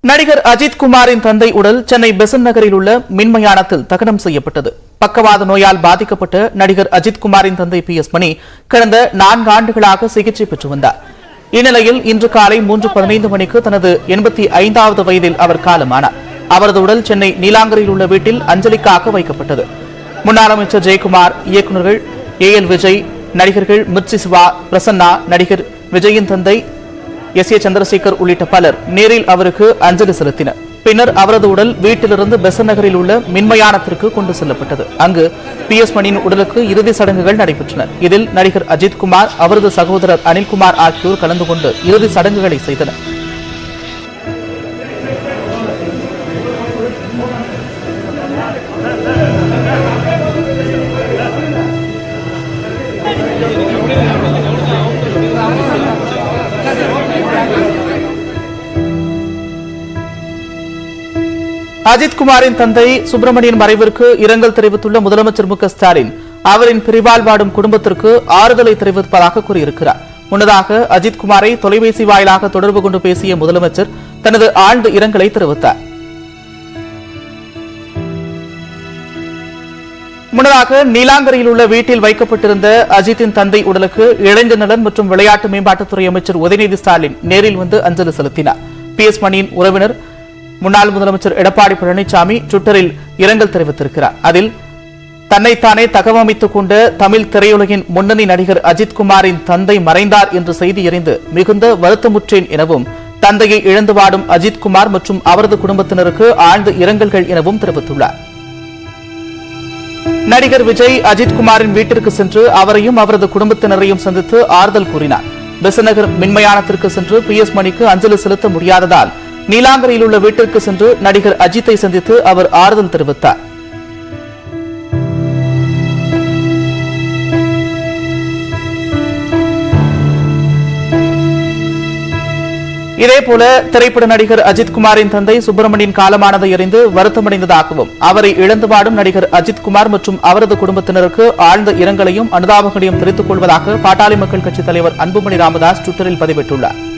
நடிகர் அஜித் குமாரின் தந்தை உடல் சென்னை பெசன்ட் நகரில் உள்ள மின்மயானத்தில் தகனம் செய்யப்பட்டது. பக்கவாத நோயால் பாதிக்கப்பட்ட நடிகர் அஜித் குமாரின் தந்தை PS மணி கடந்த 4 ஆண்டுகளாக சிகிச்சை பெற்று வந்தார். இந்நிலையில் இன்று காலை 3:15 மணிக்கு தனது 85வது வயதில் அவர் காலமானார். அவரது உடல் சென்னை நீலாங்கரையில் உள்ள வீட்டில் அஞ்சலிக்காக வைக்கப்பட்டது. முன்னாள் அமைச்சர் ஜெயக்குமார், இயக்குநர்கள் AL விஜய், நடிகர்கள் மிர்ச்சி சிவா, பிரசன்னா, நடிகர் விஜயின் தந்தை SA சந்திரசேகர் உள்ளிட்ட பலர் நேரில் அவருக்கு அஞ்சலி செலுத்தினர். பின்னர் அவரது உடல் வீட்டிலிருந்து பெசன்ட் நகரில் உள்ள மின்மயானத்திற்கு கொண்டு செல்லப்பட்டது. அங்கு PS மணியின் உடலுக்கு இறுதி சடங்குகள் நடைபெற்றன. இதில் நடிகர் அஜித் குமார், அவரது சகோதரர் அனில்குமார் ஆகியோர் கலந்து கொண்டு இறுதி சடங்குகளை செய்தனர். அஜித் குமாரின் தந்தை சுப்பிரமணியன் மறைவிற்கு இரங்கல் தெரிவித்துள்ள முதலமைச்சர் மு க ஸ்டாலின் அவரின் பிரிவால் வாடும் குடும்பத்திற்கு ஆறுதலை தெரிவிப்பதாக கூறியிருக்கிறார். முன்னதாக அஜித் குமாரை தொலைபேசி வாயிலாக தொடர்பு கொண்டு பேசிய முதலமைச்சர் தனது ஆழ்ந்த இரங்கலை தெரிவித்தார். முன்னதாக நீலாங்கரையில் உள்ள வீட்டில் வைக்கப்பட்டிருந்த அஜித்தின் தந்தை உடலுக்கு இளைஞர் நலன் மற்றும் விளையாட்டு மேம்பாட்டுத்துறை அமைச்சர் உதயநிதி ஸ்டாலின் நேரில் வந்து அஞ்சலி செலுத்தினார். PS மணியின் உறவினர் முன்னாள் முதலமைச்சர் எடப்பாடி பழனிசாமி ட்விட்டரில் இரங்கல் தெரிவித்திருக்கிறார். அதில் தன்னைத்தானே தகவமைத்துக் கொண்ட தமிழ் திரையுலகின் முன்னணி நடிகர் அஜித் குமாரின் தந்தை மறைந்தார் என்ற செய்தி அறிந்து மிகுந்த வருத்தமுற்றேன் எனவும், தந்தையை இழந்து வாடும் அஜித் குமார் மற்றும் அவரது குடும்பத்தினருக்கு ஆழ்ந்த இரங்கல்கள் எனவும் தெரிவித்துள்ளார். நடிகர் விஜய் அஜித் குமாரின் வீட்டிற்கு சென்று அவரையும் அவரது குடும்பத்தினரையும் சந்தித்து ஆறுதல் கூறினார். பெசன்ட் நகர் மின்மயானத்திற்கு சென்று PS மணிக்கு அஞ்சலி செலுத்த முடியாததால் நீலாங்கரையில் உள்ள வீட்டிற்கு சென்று நடிகர் அஜித்தை சந்தித்து அவர் ஆறுதல் தெரிவித்தார். இதேபோல திரைப்பட நடிகர் அஜித் குமாரின் தந்தை சுப்பிரமணியன் காலமானதை அறிந்து வருத்தமடைந்ததாகவும், அவரை இழந்து வாடும் நடிகர் அஜித் குமார் மற்றும் அவரது குடும்பத்தினருக்கு ஆழ்ந்த இரங்கலையும் அனுதாபங்களையும் தெரிவித்துக் கொள்வதாக பாட்டாளி மக்கள் கட்சித் தலைவர் அன்புமணி ராமதாஸ் ட்விட்டரில் பதிவிட்டுள்ளார்.